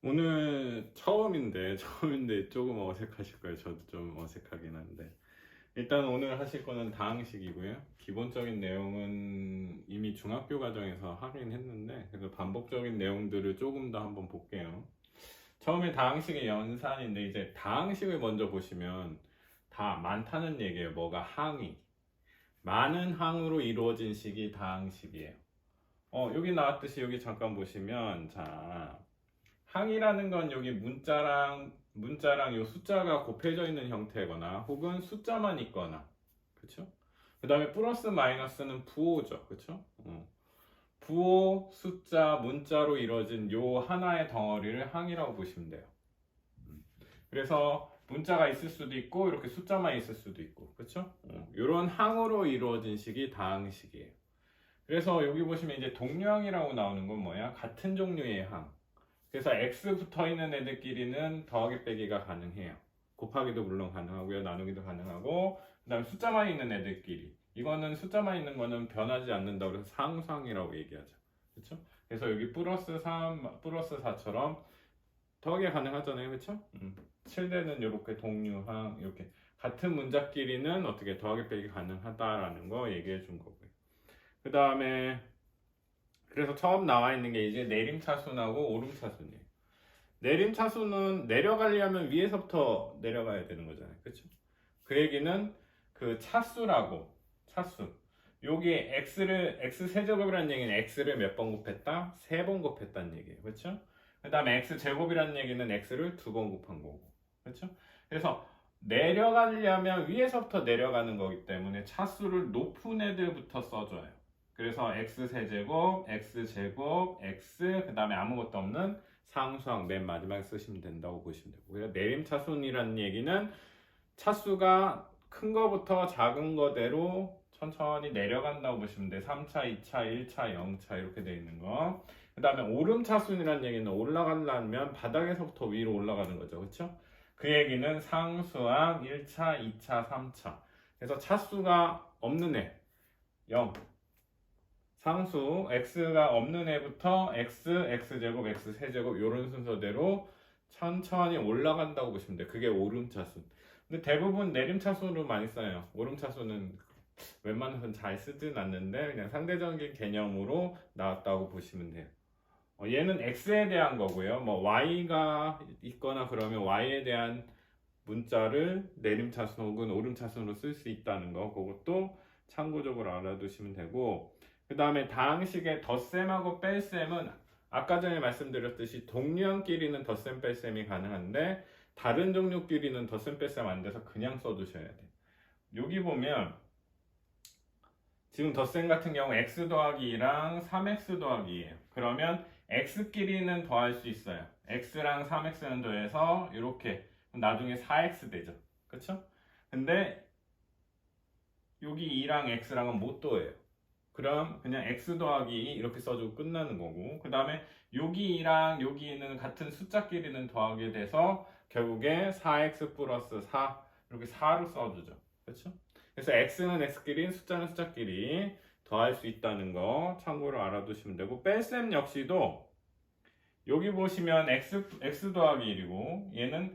오늘 처음인데 조금 어색하실 거예요. 저도 좀 어색하긴 한데. 일단 오늘 하실 거는 다항식이고요. 기본적인 내용은 이미 중학교 과정에서 하긴 했는데, 그래서 반복적인 내용들을 조금 더 한번 볼게요. 처음에 다항식의 연산인데, 이제 다항식을 먼저 보시면 다 많다는 얘기예요. 뭐가 항이. 많은 항으로 이루어진 식이 다항식이에요. 여기 나왔듯이 여기 잠깐 보시면, 자, 항이라는 건 여기 문자랑 요 숫자가 곱해져 있는 형태거나 혹은 숫자만 있거나, 그쵸? 그 다음에 플러스 마이너스는 부호죠, 그쵸? 부호, 숫자, 문자로 이루어진 요 하나의 덩어리를 항이라고 보시면 돼요. 그래서 문자가 있을 수도 있고 이렇게 숫자만 있을 수도 있고, 그쵸? 요런 항으로 이루어진 식이 다항식이에요. 그래서 여기 보시면 이제 동류항이라고 나오는 건 뭐야? 같은 종류의 항. 그래서 x 붙어 있는 애들끼리는 더하기 빼기가 가능해요. 곱하기도 물론 가능하고요. 나누기도 가능하고, 그 다음에 숫자만 있는 애들끼리. 이거는 숫자만 있는 거는 변하지 않는다고 해서 상수항이라고 얘기하죠. 그렇죠? 그래서 여기 플러스 3, 플러스 4처럼 더하기가 가능하잖아요. 그렇죠? 7대는 이렇게 동류항, 이렇게 같은 문자끼리는 어떻게 더하기 빼기 가능하다라는 거 얘기해 준 거고요. 그 다음에 그래서 처음 나와 있는 게 이제 내림차순하고 오름차순이에요. 내림차순은 내려가려면 위에서부터 내려가야 되는 거잖아요. 그렇죠? 그 얘기는 그 차수. 여기 x 세제곱이라는 얘기는 x를 몇 번 곱했다? 3번 곱했다는 얘기예요. 그렇죠? 그 다음에 x 제곱이라는 얘기는 x를 2번 곱한 거고. 그렇죠? 그래서 내려가려면 위에서부터 내려가는 거기 때문에 차수를 높은 애들부터 써줘요. 그래서 x세제곱, x제곱, x 그 다음에 아무것도 없는 상수항 맨 마지막에 쓰시면 된다고 보시면 되고, 그래서 내림차순이라는 얘기는 차수가 큰 거부터 작은 거대로 천천히 내려간다고 보시면 돼. 3차, 2차, 1차, 0차 이렇게 돼 있는 거. 그 다음에 오름차순이라는 얘기는 올라가려면 바닥에서부터 위로 올라가는 거죠. 그렇죠? 그 얘기는 상수항 1차, 2차, 3차. 그래서 차수가 없는 애 0. 상수 x가 없는 애부터 x, x제곱, x세제곱 이런 순서대로 천천히 올라간다고 보시면 돼요. 그게 오름차순. 근데 대부분 내림차순으로 많이 써요. 오름차순은 웬만해서는 잘 쓰진 않는데 그냥 상대적인 개념으로 나왔다고 보시면 돼요. 얘는 x에 대한 거고요. 뭐 y가 있거나 그러면 y에 대한 문자를 내림차순 혹은 오름차순으로 쓸 수 있다는 거, 그것도 참고적으로 알아두시면 되고, 그 다음에 다항식의 덧셈하고 뺄셈은 아까 전에 말씀드렸듯이 동류항끼리는 덧셈 뺄셈이 가능한데 다른 종류끼리는 덧셈 뺄셈 안 돼서 그냥 써두셔야 돼요. 여기 보면 지금 덧셈 같은 경우 x 더하기 2랑 3x 더하기 2예요. 그러면 x끼리는 더할 수 있어요. x랑 3x는 더해서 이렇게 나중에 4x 되죠. 그쵸? 근데 여기 2랑 x랑은 못 더해요. 그럼 그냥 x 더하기 2 이렇게 써주고 끝나는 거고, 그 다음에 여기 2랑 여기 2는 같은 숫자끼리는 더하게 돼서 결국에 4x 플러스 4 이렇게 4로 써주죠. 그렇죠? 그래서 x는 x끼리, 숫자는 숫자끼리 더할 수 있다는 거 참고로 알아두시면 되고, 뺄셈 역시도 여기 보시면 x 더하기 1이고 얘는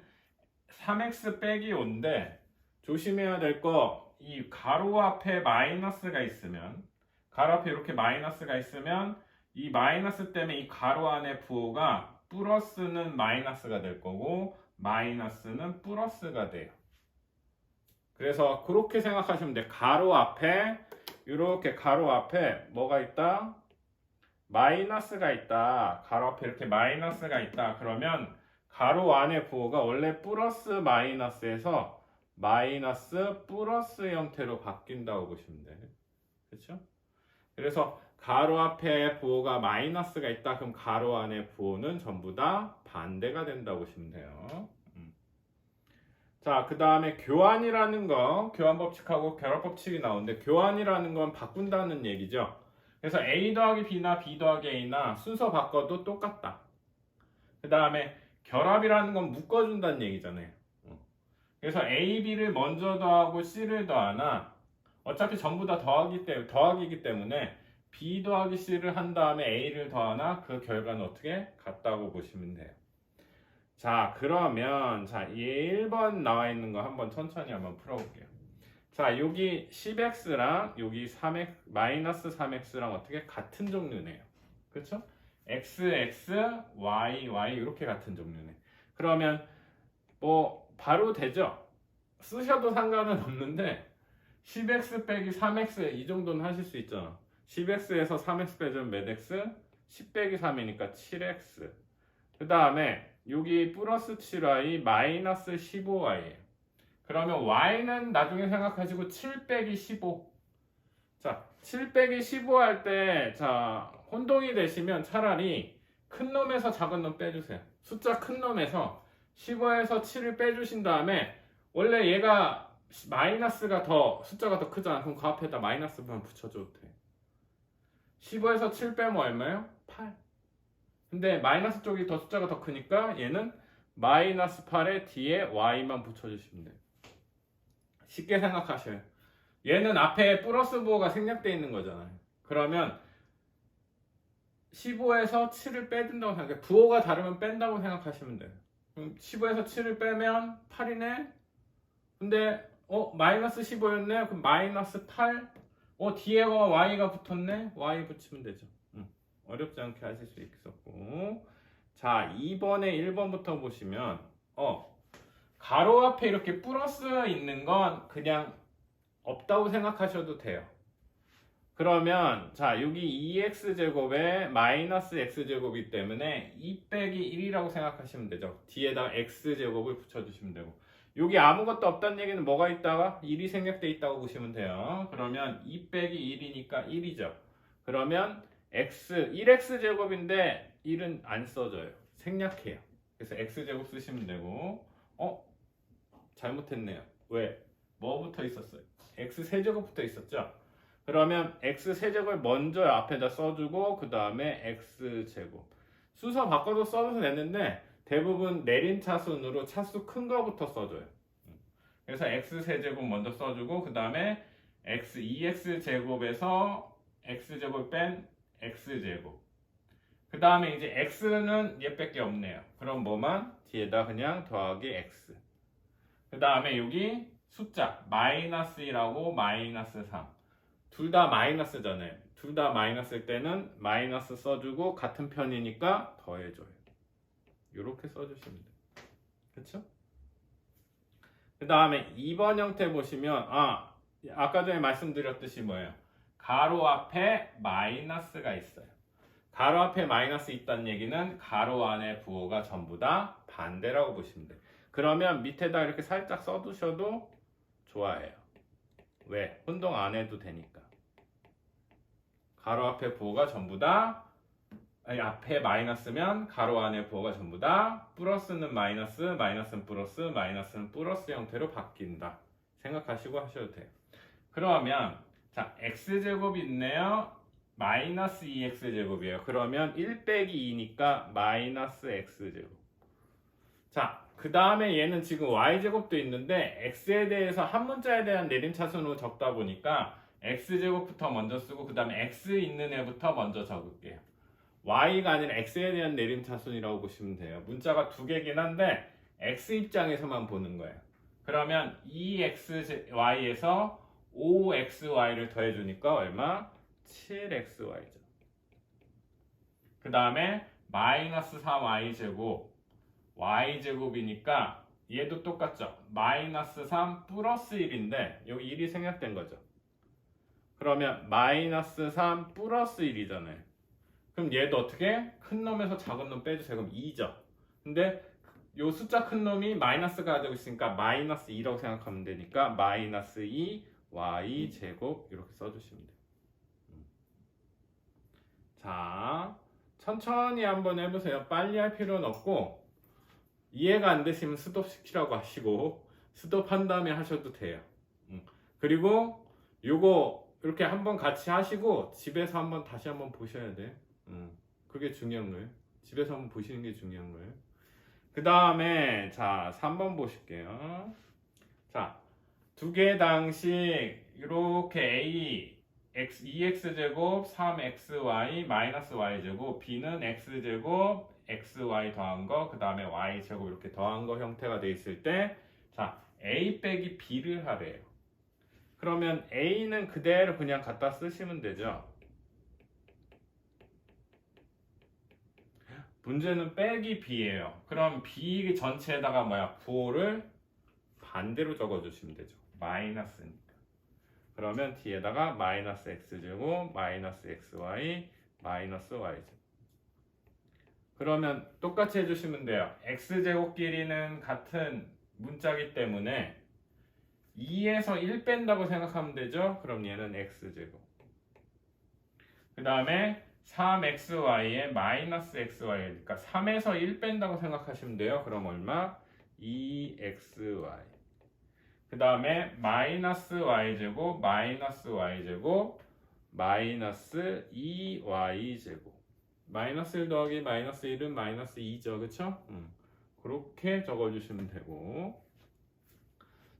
3x 빼기 5인데 조심해야 될 거, 이 가로 앞에 마이너스가 있으면, 가로 앞에 이렇게 마이너스가 있으면 이 마이너스 때문에 이 가로 안에 부호가 플러스는 마이너스가 될 거고 마이너스는 플러스가 돼요. 그래서 그렇게 생각하시면 돼요. 가로 앞에 이렇게 가로 앞에 뭐가 있다? 마이너스가 있다. 가로 앞에 이렇게 마이너스가 있다. 그러면 가로 안의 부호가 원래 플러스 마이너스에서 마이너스 플러스 형태로 바뀐다고 보시면 돼요. 그렇죠? 그래서 가로 앞에 부호가 마이너스가 있다. 그럼 가로 안의 부호는 전부 다 반대가 된다고 보시면 돼요. 자, 그 다음에 교환이라는 거, 교환 법칙하고 결합 법칙이 나오는데, 교환이라는 건 바꾼다는 얘기죠. 그래서 A 더하기 B나 B 더하기 A나 순서 바꿔도 똑같다. 그 다음에 결합이라는 건 묶어준다는 얘기잖아요. 그래서 A, B를 먼저 더하고 C를 더하나 어차피 전부 다 더하기이기 때문에 B 더하기 C를 한 다음에 A를 더하나 그 결과는 어떻게? 같다고 보시면 돼요. 자, 그러면 자, 1번 나와 있는 거 한번 천천히 한번 풀어볼게요. 자, 여기 10x랑 여기 3x, 마이너스 3x랑 어떻게 같은 종류네요. 그렇죠? x, x, y, y 이렇게 같은 종류네. 그러면 뭐 바로 되죠? 쓰셔도 상관은 없는데 10x 빼기 3x 이 정도는 하실 수 있잖아. 10x에서 3x 빼주면 몇 x? 10 빼기 3이니까 7x. 그 다음에 여기 플러스 7y 마이너스 15y예요. 그러면 y는 나중에 생각하시고 7 빼기 15. 자, 7 빼기 15 할 때, 자, 혼동이 되시면 차라리 큰 놈에서 작은 놈 빼주세요. 숫자 큰 놈에서 15에서 7을 빼주신 다음에 원래 얘가 마이너스가 더 숫자가 더 크잖아. 그럼 그 앞에다 마이너스만 붙여줘도 돼. 15에서 7 빼면 얼마예요? 8. 근데 마이너스 쪽이 더 숫자가 더 크니까 얘는 마이너스 8에 뒤에 y만 붙여주시면 돼요. 쉽게 생각하셔요. 얘는 앞에 플러스 부호가 생략되어 있는 거잖아요. 그러면 15에서 7을 빼준다고 생각해요. 부호가 다르면 뺀다고 생각하시면 돼요. 그럼 15에서 7을 빼면 8이네? 근데 마이너스 15였네? 그럼 마이너스 8? 뒤에 y가 붙었네? y 붙이면 되죠. 어렵지 않게 하실 수 있었고. 자, 2번에 1번부터 보시면 가로 앞에 이렇게 플러스 있는 건 그냥 없다고 생각하셔도 돼요. 그러면 자, 여기 2x제곱에 마이너스 x제곱이기 때문에 2 빼기 1이라고 생각하시면 되죠. 뒤에다가 x제곱을 붙여주시면 되고, 여기 아무것도 없다는 얘기는 뭐가 있다가 1이 생략돼 있다고 보시면 돼요. 그러면 2 빼기 1이니까 1이죠. 그러면 x 1x제곱인데 1은 안 써져요. 생략해요. 그래서 x제곱 쓰시면 되고. 잘못했네요. 왜? 뭐 붙어 있었어요? x세제곱 붙어 있었죠? 그러면 x세제곱을 먼저 앞에다 써주고 그 다음에 x제곱. 순서 바꿔도 써도 되는데 대부분 내림차순으로 차수 큰 거부터 써줘요. 그래서 x세제곱 먼저 써주고 그 다음에 2x제곱에서 x제곱 뺀 x제곱. 그 다음에 이제 x는 얘밖에 없네요. 그럼 뭐만? 뒤에다 그냥 더하기 x. 그 다음에 여기 숫자 마이너스 1하고 마이너스 3. 둘 다 마이너스잖아요. 둘 다 마이너스일 때는 마이너스 써주고 같은 편이니까 더해줘요. 이렇게 써주시면 돼요. 그쵸? 그 다음에 2번 형태 보시면 아까 전에 말씀드렸듯이 뭐예요? 가로 앞에 마이너스가 있어요. 가로 앞에 마이너스 있다는 얘기는 가로 안에 부호가 전부 다 반대라고 보시면 돼요. 그러면 밑에다 이렇게 살짝 써두셔도 좋아해요. 왜? 혼동 안 해도 되니까. 가로 앞에 부호가 전부 다 앞에 마이너스면 가로 안에 부호가 전부 다 플러스는 마이너스, 마이너스는 플러스, 마이너스는 플러스 형태로 바뀐다. 생각하시고 하셔도 돼요. 그러면 자, x제곱이 있네요. 마이너스 2x제곱이에요. 그러면 1 빼기 2니까 마이너스 x제곱. 자, 그 다음에 얘는 지금 y제곱도 있는데 x에 대해서 한 문자에 대한 내림차순으로 적다 보니까 x제곱부터 먼저 쓰고 그 다음에 x 있는 애부터 먼저 적을게요. y가 아니라 x에 대한 내림차순이라고 보시면 돼요. 문자가 두 개긴 한데 x 입장에서만 보는 거예요. 그러면 2xy에서 5xy를 더해주니까 얼마? 7xy죠. 그 다음에 마이너스 4y제곱 y제곱이니까 얘도 똑같죠. 마이너스 3 플러스 1인데 여기 1이 생략된 거죠. 그러면 마이너스 3 플러스 1이잖아요. 그럼 얘도 어떻게? 큰 놈에서 작은 놈 빼주세요. 그럼 2죠. 근데 요 숫자 큰 놈이 마이너스가 가지고 있으니까 마이너스 2라고 생각하면 되니까 마이너스 2 y제곱 이렇게 써주시면 돼요. 자, 천천히 한번 해보세요. 빨리 할 필요는 없고 이해가 안 되시면 스톱시키라고 하시고 스톱한 다음에 하셔도 돼요. 그리고 요거 이렇게 한번 같이 하시고 집에서 한번 다시 한번 보셔야 돼요. 그게 중요한 거예요. 집에서 한번 보시는 게 중요한 거예요. 그 다음에 자 3번 보실게요. 자, 두 개 당식 이렇게 a x 2x제곱 3xy 마이너스 y제곱 b는 x제곱 xy 더한 거, 그 다음에 y제곱 이렇게 더한 거 형태가 돼 있을 때, 자, a 빼기 b를 하래요. 그러면 a는 그대로 그냥 갖다 쓰시면 되죠. 문제는 빼기 b예요. 그럼 b 전체에다가 뭐야? 부호를 반대로 적어주시면 되죠. 마이너스니까. 그러면 뒤에다가 마이너스 x제곱, 마이너스 xy, 마이너스 y제곱. 그러면 똑같이 해주시면 돼요. x제곱끼리는 같은 문자기 때문에 2에서 1 뺀다고 생각하면 되죠. 그럼 얘는 x제곱. 그 다음에 3xy에 마이너스 xy니까 3에서 1 뺀다고 생각하시면 돼요. 그럼 얼마? 2xy. 그 다음에 마이너스 y제곱, 마이너스 y제곱, 마이너스 2y제곱. 마이너스 1 더하기 마이너스 1은 마이너스 2죠. 그쵸? 그렇게 적어주시면 되고,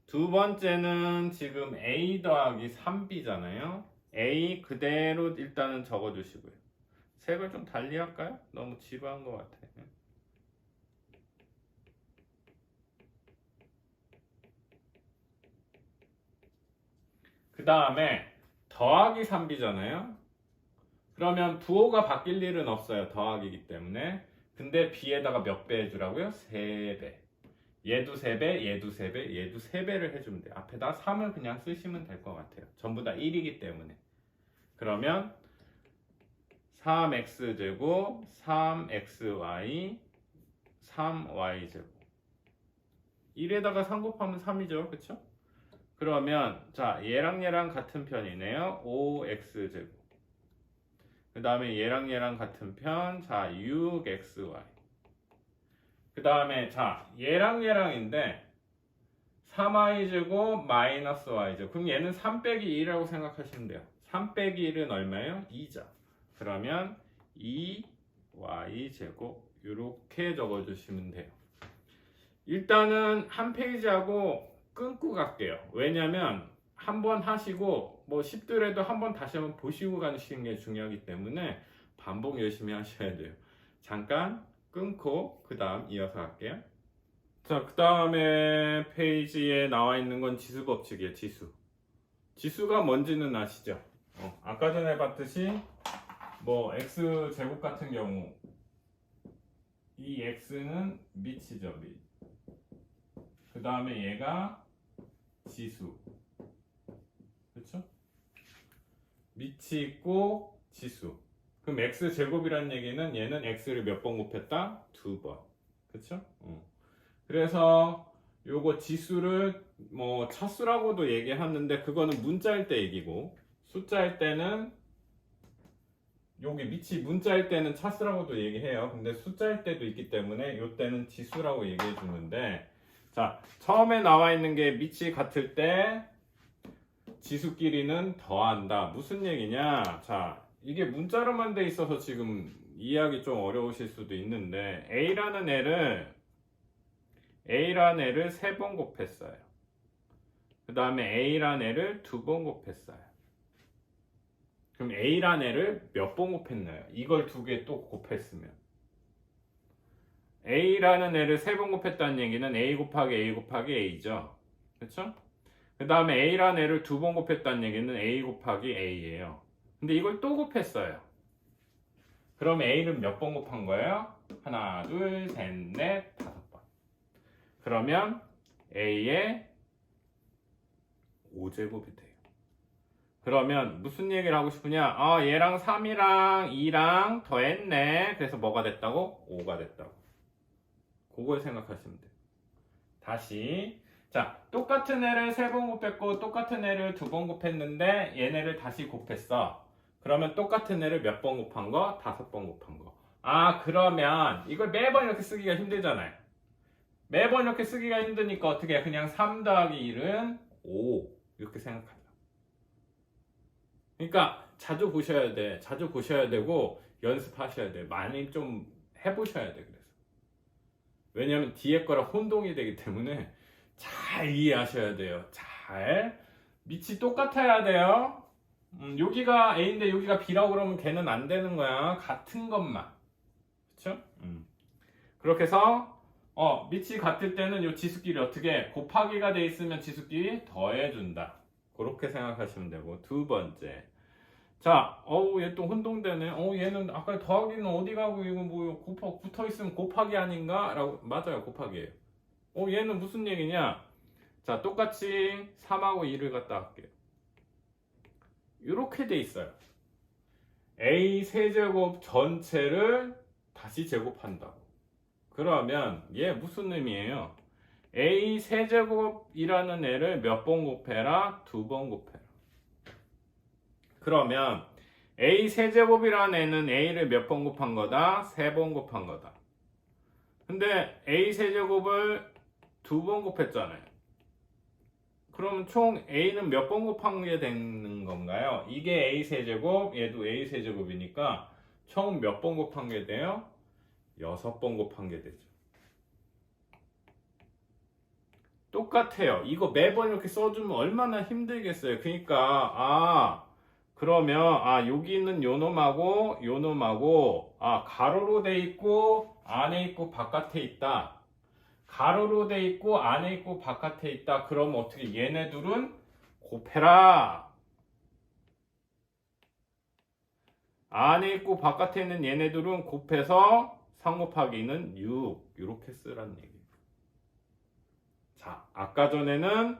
두 번째는 지금 a 더하기 3b잖아요. a 그대로 일단은 적어주시고요. 색을 좀 달리 할까요? 너무 지루한 것 같아. 그 다음에 더하기 3b잖아요. 그러면 부호가 바뀔 일은 없어요. 더하기이기 때문에. 근데 b에다가 몇 배 해주라고요? 3배. 얘도 3배, 얘도 3배, 얘도 3배를 해주면 돼요. 앞에다 3을 그냥 쓰시면 될 것 같아요. 전부 다 1이기 때문에. 그러면 3x제곱, 3xy, 3y제곱. 1에다가 3 곱하면 3이죠. 그쵸? 그러면 자, 얘랑 같은 편이네요. 5x제곱. 그 다음에 얘랑 같은 편. 자, 6xy. 그 다음에 자, 얘랑인데 3y제곱 마이너스 y제곱. 그럼 얘는 3 빼기 1이라고 생각하시면 돼요. 3 빼기 1은 얼마예요? 2죠. 그러면 2y제곱 이렇게 적어주시면 돼요. 일단은 한 페이지하고 끊고 갈게요. 왜냐면 한 번 하시고 뭐 쉽더라도 한 번 다시 한번 보시고 가시는 게 중요하기 때문에 반복 열심히 하셔야 돼요. 잠깐 끊고 그 다음 이어서 할게요. 자, 그 다음에 페이지에 나와 있는 건 지수 법칙이에요. 지수가 뭔지는 아시죠? 아까 전에 봤듯이 뭐 x제곱 같은 경우 이 x는 밑이죠. 밑. 그 다음에 얘가 지수. 그렇죠? 밑이 있고 지수. 그럼 x제곱이라는 얘기는 얘는 x를 몇 번 곱했다? 2번. 그렇죠? 그래서 요거 지수를 뭐 차수라고도 얘기하는데 그거는 문자일 때 얘기고, 숫자일 때는 여기 밑이 문자일 때는 차수라고도 얘기해요. 근데 숫자일 때도 있기 때문에 요 때는 지수라고 얘기해 주는데, 자, 처음에 나와 있는 게 밑이 같을 때 지수끼리는 더한다. 무슨 얘기냐? 자, 이게 문자로만 돼 있어서 지금 이해하기 좀 어려우실 수도 있는데 A라는 애를 3번 곱했어요. 그 다음에 A라는 애를 2번 곱했어요. 그럼 A라는 애를 몇 번 곱했나요? 이걸 두 개 또 곱했으면 A라는 애를 3번 곱했다는 얘기는 A 곱하기 A 곱하기 A죠. 그렇죠? 그 다음에 A라는 애를 2번 곱했다는 얘기는 A 곱하기 A예요. 근데 이걸 또 곱했어요. 그럼 A를 몇 번 곱한 거예요? 하나, 둘, 셋, 넷, 5번. 그러면 A의 5제곱이 돼요. 그러면 무슨 얘기를 하고 싶으냐? 얘랑 3이랑 2랑 더했네. 그래서 뭐가 됐다고? 5가 됐다고. 그걸 생각하시면 돼요. 다시. 자, 똑같은 애를 3번 곱했고 똑같은 애를 2번 곱했는데 얘네를 다시 곱했어. 그러면 똑같은 애를 몇 번 곱한 거? 5번 곱한 거. 그러면 이걸 매번 이렇게 쓰기가 힘들잖아요. 매번 이렇게 쓰기가 힘드니까 어떻게 해? 그냥 3 더하기 1은 5 이렇게 생각하자. 그러니까 자주 보셔야 돼. 자주 보셔야 되고 연습하셔야 돼. 많이 좀 해보셔야 돼. 그래서 왜냐하면 뒤에 거랑 혼동이 되기 때문에 잘 이해하셔야 돼요. 잘. 밑이 똑같아야 돼요. 여기가 A인데 여기가 B라고 그러면 걔는 안 되는 거야. 같은 것만. 그쵸? 그렇게 해서 밑이 같을 때는 이 지수끼리 어떻게 곱하기가 돼 있으면 지수끼리 더해준다. 그렇게 생각하시면 되고 두 번째. 자, 얘 또 혼동되네. 얘는 아까 더하기는 어디 가고 이거 뭐 붙어 있으면 곱하기 아닌가? 라고 맞아요, 곱하기예요. 얘는 무슨 얘기냐? 자, 똑같이 3하고 2를 갖다 할게요. 이렇게 돼 있어요. A 세제곱 전체를 다시 제곱한다고. 그러면 얘 무슨 의미예요? A 세제곱이라는 애를 몇 번 곱해라? 2번 곱해라. 그러면 A 세제곱이라는 애는 A를 몇 번 곱한 거다? 3번 곱한 거다. 근데 A 세제곱을 2번 곱했잖아요. 그럼 총 A는 몇 번 곱한 게 되는 건가요? 이게 A 세제곱, 얘도 A 세제곱이니까 총 몇 번 곱한 게 돼요? 6번 곱한 게 되죠. 똑같아요. 이거 매번 이렇게 써주면 얼마나 힘들겠어요. 그러니까 그러면 여기는 요놈하고 요놈하고 가로로 돼 있고 안에 있고 바깥에 있다. 가로로 돼 있고 안에 있고 바깥에 있다. 그럼 어떻게 얘네 둘은 곱해라. 안에 있고 바깥에 있는 얘네 둘은 곱해서 3 곱하기는 6 이렇게 쓰라는 얘기예요. 자, 아까 전에는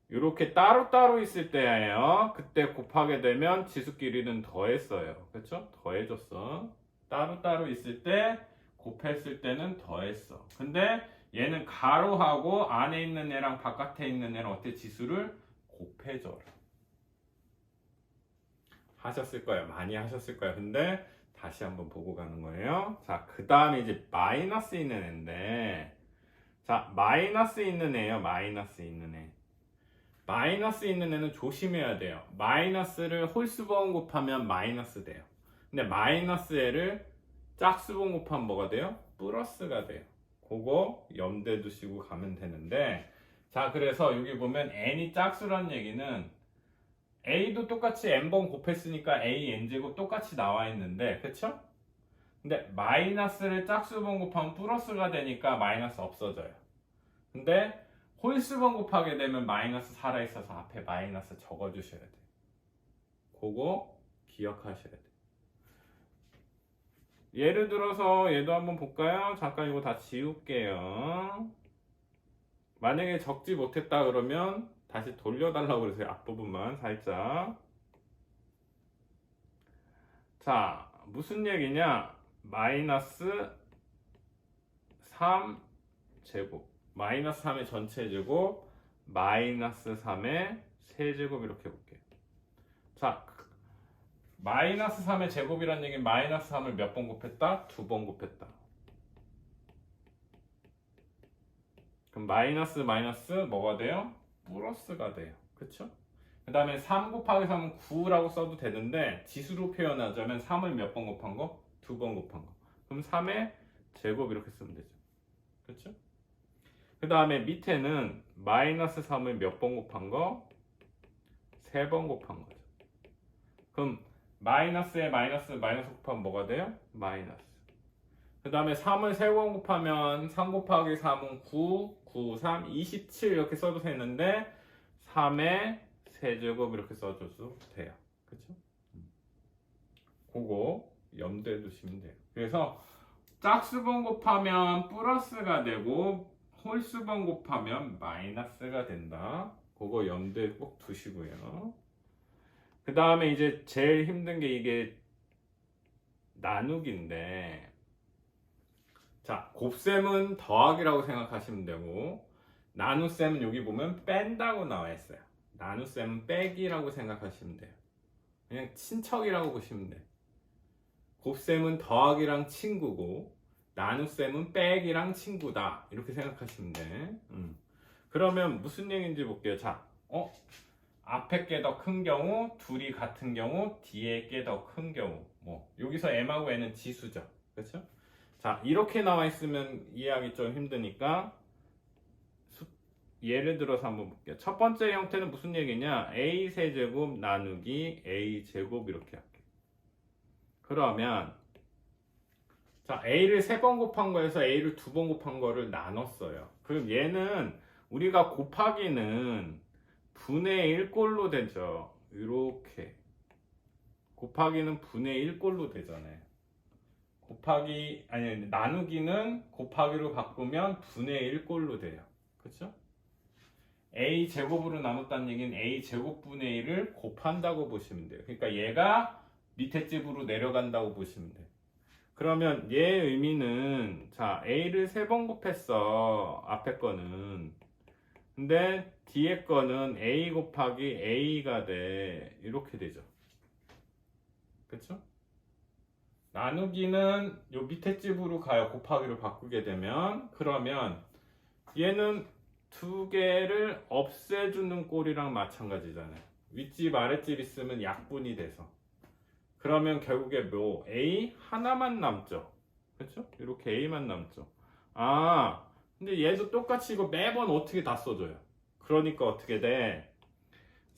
이렇게 따로따로 있을 때예요. 그때 곱하게 되면 지수끼리는 더했어요. 그렇죠? 더해줬어. 따로따로 있을 때 곱했을 때는 더했어. 근데 얘는 가로하고 안에 있는 애랑 바깥에 있는 애랑 어때? 지수를 곱해줘라. 하셨을 거예요. 많이 하셨을 거예요. 근데 다시 한번 보고 가는 거예요. 자, 그 다음에 이제 마이너스 있는 애인데, 자, 마이너스 있는 애예요. 마이너스 있는 애. 마이너스 있는 애는 조심해야 돼요. 마이너스를 홀수번 곱하면 마이너스 돼요. 근데 마이너스 애를 짝수번 곱하면 뭐가 돼요? 플러스가 돼요. 그거 염두에 두시고 가면 되는데, 자, 그래서 여기 보면 n이 짝수란 얘기는 a도 똑같이 n번 곱했으니까 a n제곱 똑같이 나와 있는데, 그쵸? 근데 마이너스를 짝수번 곱하면 플러스가 되니까 마이너스 없어져요. 근데 홀수번 곱하게 되면 마이너스 살아있어서 앞에 마이너스 적어주셔야 돼요. 그거 기억하셔야 돼요. 예를 들어서 얘도 한번 볼까요? 잠깐 이거 다 지울게요. 만약에 적지 못했다 그러면 다시 돌려달라고 그러세요. 앞부분만 살짝. 자, 무슨 얘기냐? 마이너스 3제곱 마이너스 3의 전체 제곱 마이너스 3의 세제곱 이렇게 볼게요. 자, 마이너스 3의 제곱이란 얘기는 마이너스 3을 몇 번 곱했다? 2번 곱했다. 그럼 마이너스 마이너스 뭐가 돼요? 플러스가 돼요. 그쵸? 그 다음에 3 곱하기 3은 9라고 써도 되는데 지수로 표현하자면 3을 몇 번 곱한 거? 2번 곱한 거. 그럼 3의 제곱 이렇게 쓰면 되죠. 그쵸? 그 다음에 밑에는 마이너스 3을 몇 번 곱한 거? 3번 곱한 거죠. 그럼 마이너스에 마이너스 곱하면 뭐가 돼요? 마이너스. 그 다음에 3을 3번 곱하면 3 곱하기 3은 9, 9, 3, 27 이렇게 써도 되는데 3의 세제곱 이렇게 써줘도 돼요. 그쵸? 그거 염두에 두시면 돼요. 그래서 짝수번 곱하면 플러스가 되고 홀수번 곱하면 마이너스가 된다. 그거 염두에 꼭 두시고요. 그 다음에 이제 제일 힘든 게 이게 나누기인데, 자, 곱셈은 더하기라고 생각하시면 되고 나눗셈은 여기 보면 뺀다고 나와 있어요. 나눗셈은 빼기라고 생각하시면 돼요. 그냥 친척이라고 보시면 돼요. 곱셈은 더하기랑 친구고 나눗셈은 빼기랑 친구다 이렇게 생각하시면 돼. 그러면 무슨 얘기인지 볼게요. 자, 앞에 게 더 큰 경우, 둘이 같은 경우, 뒤에 게 더 큰 경우. 뭐 여기서 m하고 n은 지수죠. 그렇죠? 자, 이렇게 나와 있으면 이해하기 좀 힘드니까 예를 들어서 한번 볼게요. 첫 번째 형태는 무슨 얘기냐? a 세제곱 나누기 a 제곱 이렇게 할게요. 그러면 자, a를 3번 곱한 거에서 a를 2번 곱한 거를 나눴어요. 그럼 얘는 우리가 곱하기는 분의 1꼴로 되죠. 이렇게 곱하기는 분의 1꼴로 되잖아요. 나누기는 곱하기로 바꾸면 분의 1꼴로 돼요. 그렇죠? a 제곱으로 나눴다는 얘기는 a 제곱분의 1을 곱한다고 보시면 돼요. 그러니까 얘가 밑에 집으로 내려간다고 보시면 돼요. 그러면 얘 의미는 자 a를 3번 곱했어. 앞에 거는. 근데 뒤에 거는 a 곱하기 a가 돼. 이렇게 되죠. 그쵸? 나누기는 요 밑에 집으로 가요. 곱하기로 바꾸게 되면. 그러면 얘는 두 개를 없애주는 꼴이랑 마찬가지잖아요. 윗집 아랫집 있으면 약분이 돼서. 그러면 결국에 뭐 a 하나만 남죠. 그렇죠? 이렇게 a만 남죠. 아, 근데 얘도 똑같이 이거 매번 어떻게 다 써줘요. 그러니까 어떻게 돼?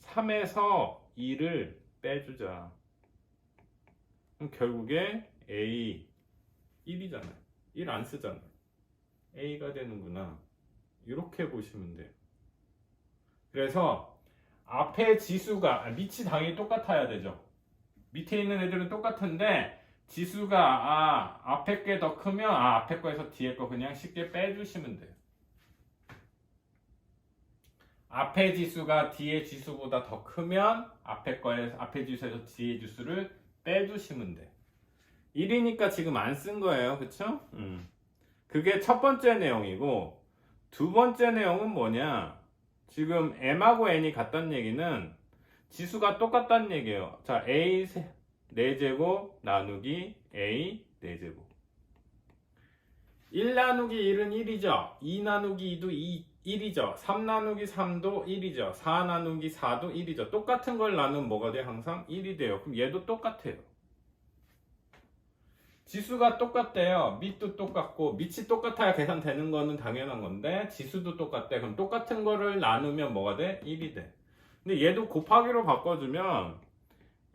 3에서 2를 빼주자. 그럼 결국에 a 1이잖아요. 1 안 쓰잖아요. a가 되는구나. 이렇게 보시면 돼요. 그래서 앞에 지수가 밑이 당연히 똑같아야 되죠. 밑에 있는 애들은 똑같은데 지수가 앞에 게 더 크면 앞에 거에서 뒤에 거 그냥 쉽게 빼주시면 돼요. 앞에 지수가 뒤에 지수보다 더 크면 앞에 지수에서 뒤에 지수를 빼주시면 돼. 1이니까 지금 안 쓴 거예요. 그쵸? 그게 첫 번째 내용이고 두 번째 내용은 뭐냐? 지금 m하고 n이 같다는 얘기는 지수가 똑같다는 얘기예요. 자, a 4제곱 나누기 a 4제곱. 1 나누기 1은 1이죠. 2 나누기 2도 1이죠. 3 나누기 3도 1이죠. 4 나누기 4도 1이죠. 똑같은 걸 나누면 뭐가 돼요? 항상 1이 돼요. 그럼 얘도 똑같아요. 지수가 똑같대요. 밑도 똑같고 밑이 똑같아야 계산되는 거는 당연한 건데 지수도 똑같대. 그럼 똑같은 거를 나누면 뭐가 돼? 1이 돼. 근데 얘도 곱하기로 바꿔주면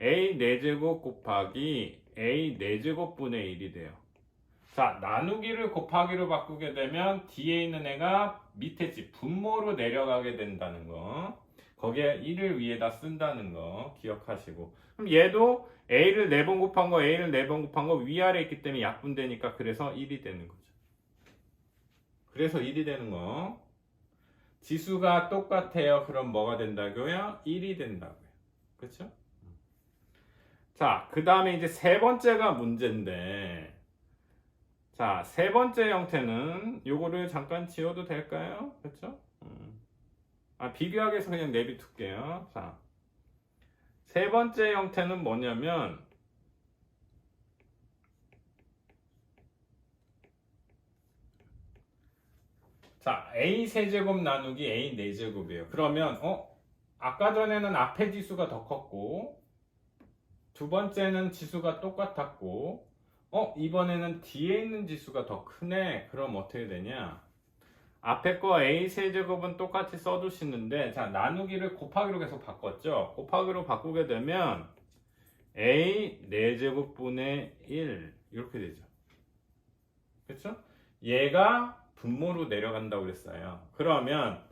a 4제곱 곱하기 a 4제곱분의 1이 돼요. 자, 나누기를 곱하기로 바꾸게 되면 뒤에 있는 애가 밑에 집 분모로 내려가게 된다는 거. 거기에 1을 위에다 쓴다는 거 기억하시고. 그럼 얘도 a를 4번 곱한 거, a를 4번 곱한 거 위아래 있기 때문에 약분되니까 그래서 1이 되는 거죠. 그래서 1이 되는 거. 지수가 똑같아요. 그럼 뭐가 된다고요? 1이 된다고요. 그렇죠? 자, 그 다음에 이제 세 번째가 문제인데 자, 세 번째 형태는 요거를 잠깐 지워도 될까요? 그렇죠? 비교하기 위해서 그냥 내비둘게요. 자, 세 번째 형태는 뭐냐면 자, a 세제곱 나누기 a 4제곱이에요. 그러면 아까 전에는 앞에 지수가 더 컸고 두 번째는 지수가 똑같았고 이번에는 뒤에 있는 지수가 더 크네. 그럼 어떻게 되냐? 앞에 거 a 세제곱은 똑같이 써주시는데 자, 나누기를 곱하기로 계속 바꿨죠. 곱하기로 바꾸게 되면 a 4제곱분의 1 이렇게 되죠. 그렇죠? 얘가 분모로 내려간다고 그랬어요. 그러면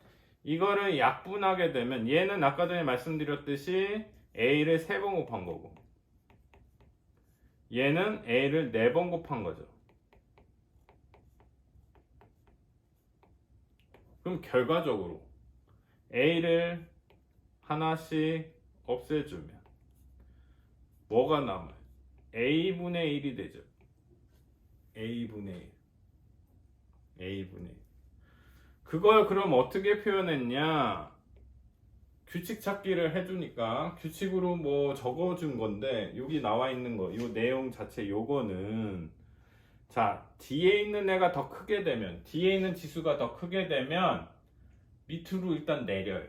이거를 약분하게 되면 얘는 아까 전에 말씀드렸듯이 a를 3번 곱한 거고 얘는 a를 4번 곱한 거죠. 그럼 결과적으로 a를 하나씩 없애주면 뭐가 남아요? a분의 1이 되죠. a분의 1. a분의 1. 그걸 그럼 어떻게 표현했냐? 규칙 찾기를 해주니까 규칙으로 뭐 적어준 건데 여기 나와 있는 거, 이 내용 자체 요거는 자, 뒤에 있는 애가 더 크게 되면 뒤에 있는 지수가 더 크게 되면 밑으로 일단 내려요.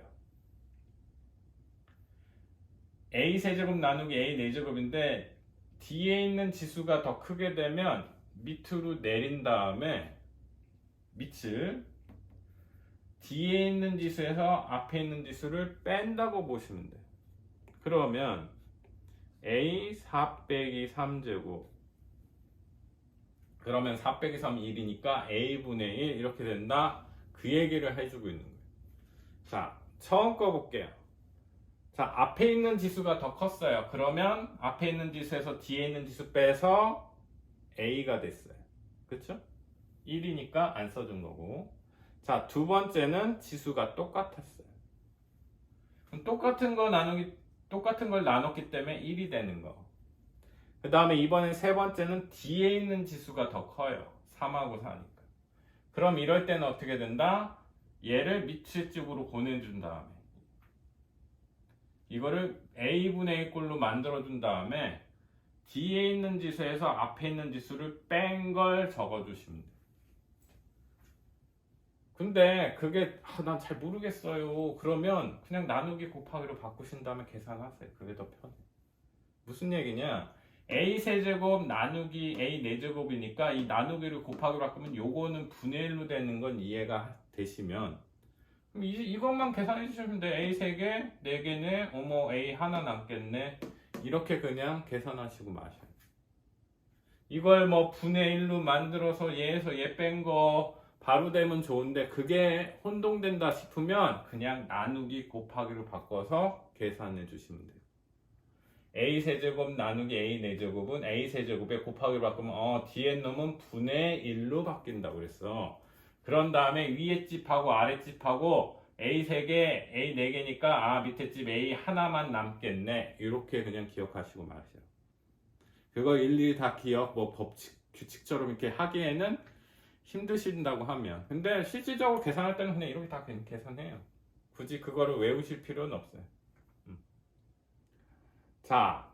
a 세제곱 나누기 a 4제곱인데 뒤에 있는 지수가 더 크게 되면 밑으로 내린 다음에 밑을 뒤에 있는 지수에서 앞에 있는 지수를 뺀다고 보시면 돼요. 그러면 a 4 빼기 3제곱 그러면 4 빼기 3 1이니까 a분의 1 이렇게 된다. 그 얘기를 해주고 있는 거예요. 자, 처음 거 볼게요. 자, 앞에 있는 지수가 더 컸어요. 그러면 앞에 있는 지수에서 뒤에 있는 지수 빼서 a가 됐어요. 그쵸? 1이니까 안 써준 거고. 자, 두 번째는 지수가 똑같았어요. 그럼 똑같은 걸 나눴기 때문에 1이 되는 거. 그 다음에 이번엔 세 번째는 뒤에 있는 지수가 더 커요. 3하고 4니까. 그럼 이럴 때는 어떻게 된다? 얘를 밑에 집으로 보내준 다음에 이거를 a분의 1 꼴로 만들어준 다음에 뒤에 있는 지수에서 앞에 있는 지수를 뺀 걸 적어주시면 돼요. 근데 그게 난 잘 모르겠어요. 그러면 그냥 나누기 곱하기로 바꾸신 다음에 계산하세요. 그게 더 편해. 무슨 얘기냐? a 세제곱 나누기 a 4제곱이니까 이 나누기를 곱하기로 바꾸면 요거는 분의 1로 되는 건 이해가 되시면 그럼 이것만 계산해 주시면 돼요. a 3개, 4개네, 어머 a 하나 남겠네. 이렇게 그냥 계산하시고 마셔요. 이걸 뭐 분의 1로 만들어서 얘에서 얘 뺀 거 바로 되면 좋은데 그게 혼동된다 싶으면 그냥 나누기 곱하기로 바꿔서 계산해 주시면 돼요. a 세제곱 나누기 a 4제곱은 a 세제곱에 곱하기로 바꾸면 뒤에 놈은 분의 1로 바뀐다고 그랬어. 그런 다음에 위에 집하고 아래 집하고 a 3개, a 4개니까 밑에 집 a 하나만 남겠네. 이렇게 그냥 기억하시고 마세요. 그거 일일이 다 기억, 법칙, 규칙처럼 이렇게 하기에는 힘드신다고 하면. 근데 실질적으로 계산할 때는 그냥 이렇게 다 계산해요. 굳이 그거를 외우실 필요는 없어요. 자,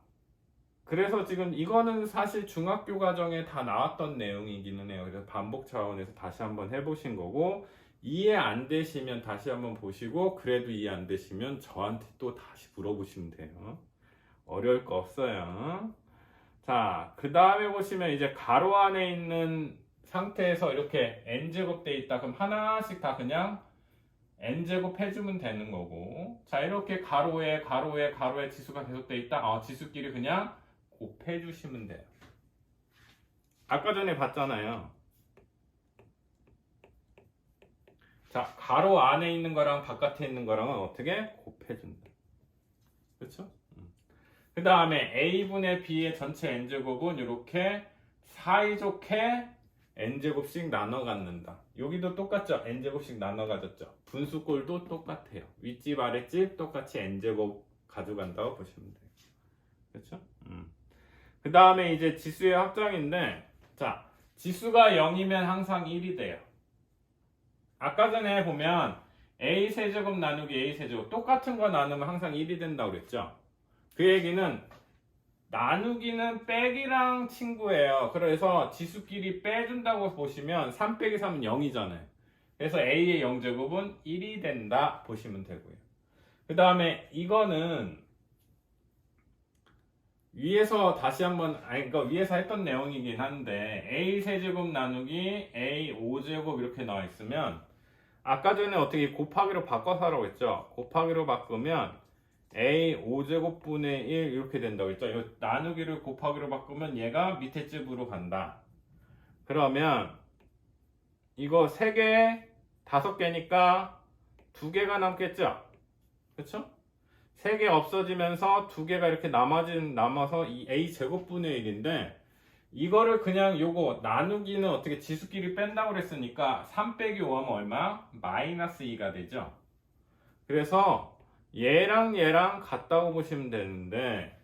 그래서 지금 이거는 사실 중학교 과정에 다 나왔던 내용이기는 해요. 그래서 반복 차원에서 다시 한번 해보신 거고, 이해 안 되시면 다시 한번 보시고, 그래도 이해 안 되시면 저한테 또 다시 물어보시면 돼요. 어려울 거 없어요. 자, 그 다음에 보시면 이제 가로 안에 있는 상태에서 이렇게 n제곱 돼 있다. 그럼 하나씩 다 그냥 n제곱 해주면 되는 거고. 자, 이렇게 가로에 지수가 계속 돼 있다. 지수끼리 그냥 곱해주시면 돼요. 아까 전에 봤잖아요. 자, 가로 안에 있는 거랑 바깥에 있는 거랑은 어떻게 곱해준다. 그렇죠? 그 다음에 a분의 b의 전체 n제곱은 이렇게 사이좋게 n제곱씩 나눠 갖는다. 여기도 똑같죠? n제곱씩 나눠 가졌죠? 분수꼴도 똑같아요. 윗집 아랫집 똑같이 n제곱 가져간다고 보시면 돼요. 그렇죠? 그 다음에 이제 지수의 확장인데, 자, 지수가 0이면 항상 1이 돼요. 아까 전에 보면 a 세제곱 나누기 a 세제곱 똑같은 거 나누면 항상 1이 된다고 그랬죠? 그 얘기는 나누기는 빼기랑 친구예요. 그래서 지수끼리 빼준다고 보시면 3 빼기 3은 0이잖아요. 그래서 a의 0제곱은 1이 된다 보시면 되고요. 그 다음에 이거는 위에서 다시 한번 그러니까 위에서 했던 내용이긴 한데 a 세제곱 나누기 a 5제곱 이렇게 나와 있으면 아까 전에 어떻게 곱하기로 바꿔서 하라고 했죠? 곱하기로 바꾸면 a 5제곱분의 1 이렇게 된다고 했죠? 이 나누기를 곱하기로 바꾸면 얘가 밑에 집으로 간다. 그러면 이거 3개, 5개니까 2개가 남겠죠? 그쵸? 3개 없어지면서 2개가 이렇게 남아서 이 a 제곱분의 1인데 이거를 그냥 요거 나누기는 어떻게 지수끼리 뺀다고 그랬으니까 3 빼기 5 하면 얼마? 마이너스 2가 되죠? 그래서 얘랑 같다고 보시면 되는데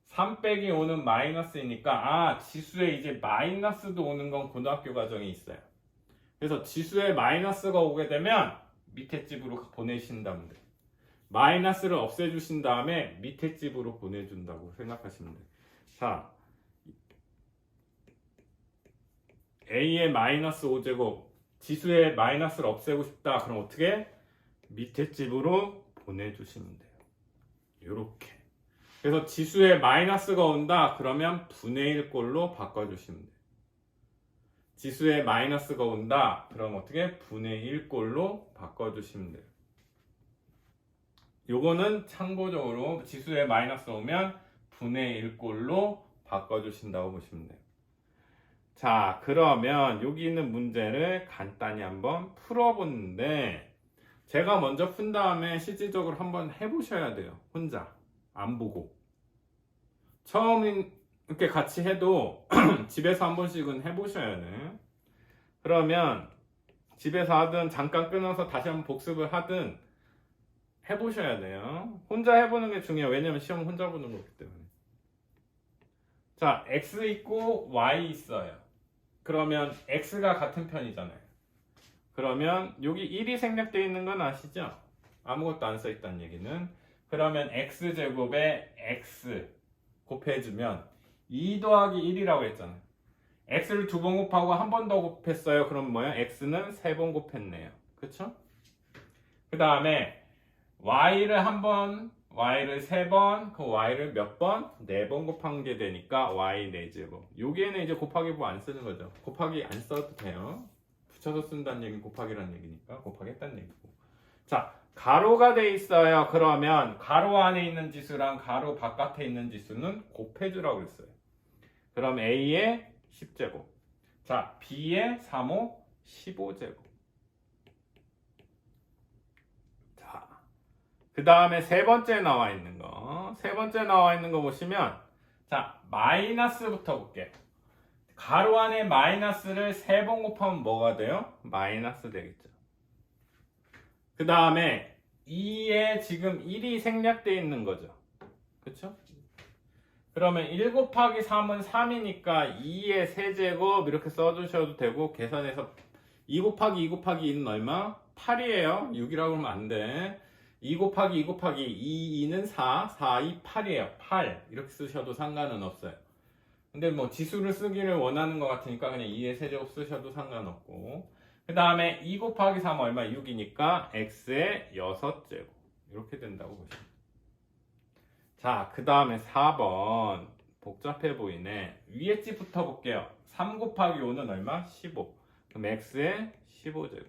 3 빼기 5는 마이너스이니까 지수에 이제 마이너스도 오는 건 고등학교 과정에 있어요. 그래서 지수에 마이너스가 오게 되면 밑에 집으로 보내신다면 돼요. 마이너스를 없애주신 다음에 밑에 집으로 보내준다고 생각하시면 돼요. 자, a의 마이너스 5제곱 지수에 마이너스를 없애고 싶다. 그럼 어떻게? 밑에 집으로 보내주시면 돼요. 이렇게. 그래서 지수에 마이너스가 온다. 그러면 분의 1 꼴로 바꿔주시면 돼요. 지수에 마이너스가 온다. 그럼 어떻게? 분의 1 꼴로 바꿔주시면 돼요. 요거는 참고적으로 지수에 마이너스 오면 분의 1 꼴로 바꿔주신다고 보시면 돼요. 자, 그러면 여기 있는 문제를 간단히 한번 풀어보는데 제가 먼저 푼 다음에 실질적으로 한번 해보셔야 돼요. 혼자 안 보고. 처음인 이렇게 같이 해도 집에서 한 번씩은 해보셔야 돼. 그러면 집에서 하든 잠깐 끊어서 다시 한번 복습을 하든 해보셔야 돼요. 혼자 해보는 게 중요해요. 왜냐면 시험은 혼자 보는 거기 때문에. 자, x 있고 y 있어요. 그러면 x가 같은 편이잖아요. 그러면 여기 1이 생략되어 있는 건 아시죠? 아무것도 안 써있다는 얘기는. 그러면 x제곱에 x 곱해주면 2 더하기 1이라고 했잖아요. x를 2번 곱하고 한 번 더 곱했어요. 그럼 뭐야? x는 3번 곱했네요. 그쵸? 그 다음에 y를 한 번, y를 3번, 그 y를 몇 번? 4번 곱한 게 되니까 y 4제곱. 여기에는 이제 곱하기 부 안 쓰는 거죠. 곱하기 안 써도 돼요. 붙여서 쓴다는 얘기는 곱하기라는 얘기니까 곱하기 했다는 얘기고. 자, 가로가 돼 있어요. 그러면 가로 안에 있는 지수랑 가로 바깥에 있는 지수는 곱해주라고 했어요. 그럼 a의 10제곱. 자, b의 3호 15제곱. 자, 그 다음에 세 번째 나와 있는 거. 세 번째 나와 있는 거 보시면, 자, 마이너스부터 볼게요. 가로 안에 마이너스를 3번 곱하면 뭐가 돼요? 마이너스 되겠죠. 그 다음에 2에 지금 1이 생략되어 있는 거죠. 그쵸? 그러면 1 곱하기 3은 3이니까 2의 세제곱 이렇게 써주셔도 되고, 계산해서 2 곱하기 2 곱하기 2는 얼마? 8이에요. 6이라고 하면 안 돼. 2 곱하기 2 곱하기 2, 2는 4, 4, 2, 8이에요. 8 이렇게 쓰셔도 상관은 없어요. 근데 뭐 지수를 쓰기를 원하는 것 같으니까 그냥 2의 세제곱 쓰셔도 상관없고, 그 다음에 2 곱하기 3 얼마? 6이니까 x의 6제곱 이렇게 된다고 보시면 돼요. 자, 그 다음에 4번 복잡해 보이네. 위에 집부터 볼게요. 3 곱하기 5는 얼마? 15. 그럼 x의 15제곱.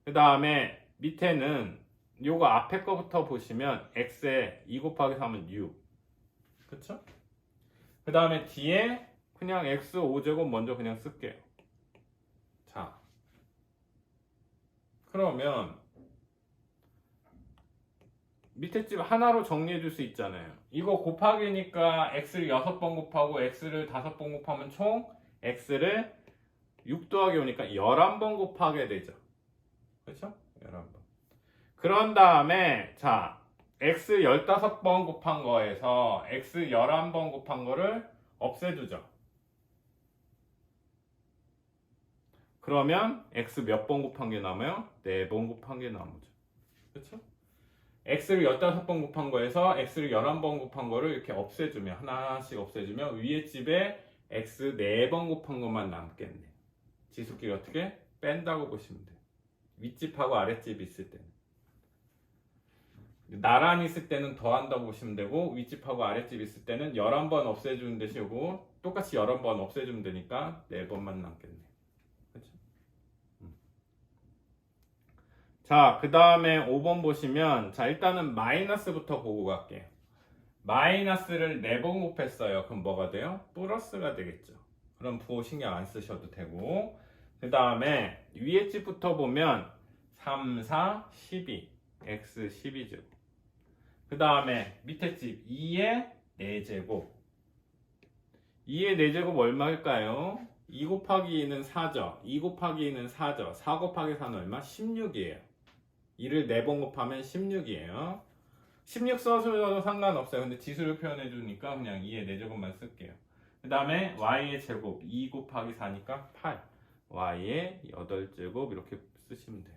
그 다음에 밑에는 요거 앞에 거부터 보시면 x의 2 곱하기 3은 6. 그쵸? 그 다음에 뒤에 그냥 x 5제곱 먼저 그냥 쓸게요. 자, 그러면 밑에 집 하나로 정리해 줄 수 있잖아요. 이거 곱하기니까 x를 6번 곱하고 x를 5번 곱하면 총 x를 6 더하기 오니까 11번 곱하게 되죠. 그렇죠? 11번. 그런 다음에 자, x 15번 곱한 거에서 x 11번 곱한 거를 없애주죠. 그러면 x 몇 번 곱한 게 남아요? 4번 곱한 게 남죠. 그렇죠? x를 15번 곱한 거에서 x를 11번 곱한 거를 이렇게 없애주면, 하나씩 없애주면 위에 집에 x 4번 곱한 것만 남겠네. 지수끼리 어떻게? 뺀다고 보시면 돼요. 윗집하고 아랫집이 있을 때는. 나란히 있을 때는 더한다고 보시면 되고, 윗집하고 아랫집 있을 때는 11번 없애주는 대신 요거 똑같이 11번 없애주면 되니까 4번만 남겠네. 그렇죠? 자, 그 다음에 5번 보시면, 자, 일단은 마이너스부터 보고 갈게요. 마이너스를 4번 곱했어요. 그럼 뭐가 돼요? 플러스가 되겠죠. 그럼 부호 신경 안 쓰셔도 되고, 그 다음에 위에 집부터 보면 3, 4, 12, x 12제곱. 그 다음에 밑에 집 2의 4제곱. 2의 4제곱 얼마일까요? 2 곱하기 2는 4죠. 2 곱하기 2는 4죠. 4 곱하기 4는 얼마? 16이에요. 2를 4번 곱하면 16이에요. 16 써줘도 상관없어요. 근데 지수를 표현해 주니까 그냥 2의 4제곱만 쓸게요. 그 다음에 y의 제곱 2 곱하기 4니까 8. y의 8제곱 이렇게 쓰시면 돼요.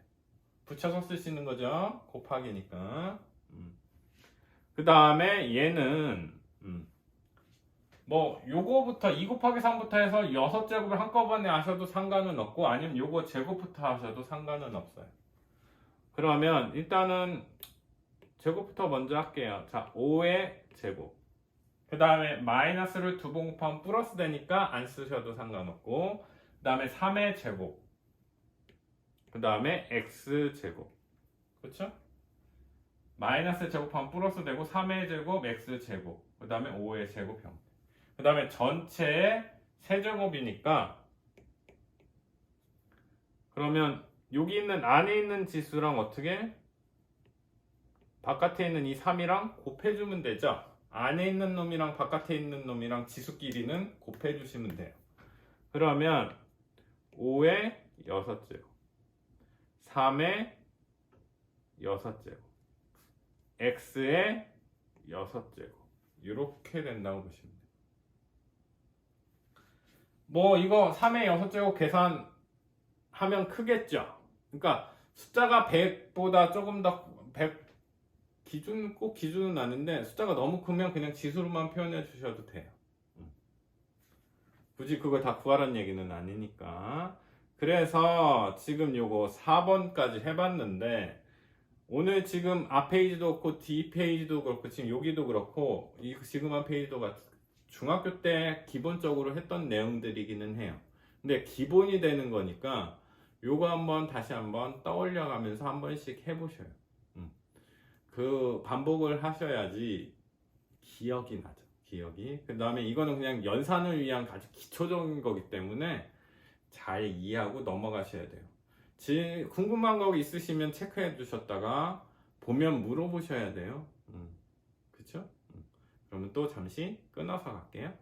붙여서 쓰시는 거죠. 곱하기니까. 그 다음에 얘는 뭐 요거부터 2 곱하기 3부터 해서 6제곱을 한꺼번에 하셔도 상관은 없고, 아니면 요거 제곱부터 하셔도 상관은 없어요. 그러면 일단은 제곱부터 먼저 할게요. 자, 5의 제곱. 그 다음에 마이너스를 2번 곱하면 플러스 되니까 안 쓰셔도 상관없고, 그 다음에 3의 제곱. 그 다음에 x제곱. 그렇죠? 마이너스 제곱하면 플러스 되고 3의 제곱 x제곱. 그 다음에 5의 제곱 형태. 그 다음에 전체에 세제곱이니까 그러면 여기 있는 안에 있는 지수랑 어떻게 바깥에 있는 이 3이랑 곱해주면 되죠. 안에 있는 놈이랑 바깥에 있는 놈이랑 지수끼리는 곱해주시면 돼요. 그러면 5의 6제곱 3의 6제곱 x의 6제곱 이렇게 된다고 보시면 돼요. 뭐 이거 3의 6제곱 계산하면 크겠죠. 그러니까 숫자가 100보다 조금 더 100 꼭 기준은 아닌데 숫자가 너무 크면 그냥 지수로만 표현해 주셔도 돼요. 굳이 그걸 다 구하라는 얘기는 아니니까. 그래서 지금 요거 4번까지 해봤는데 오늘 지금 앞 페이지도 그렇고 뒤 페이지도 그렇고 지금 여기도 그렇고 이 지금 한 페이지도 중학교 때 기본적으로 했던 내용들이기는 해요. 근데 기본이 되는 거니까 요거 한번 다시 한번 떠올려 가면서 한 번씩 해보셔요. 그 반복을 하셔야지 기억이 나죠. 그 다음에 이거는 그냥 연산을 위한 아주 기초적인 거기 때문에 잘 이해하고 넘어가셔야 돼요. 궁금한 거 있으시면 체크해 두셨다가 보면 물어보셔야 돼요. 그쵸? 그러면 또 잠시 끊어서 갈게요.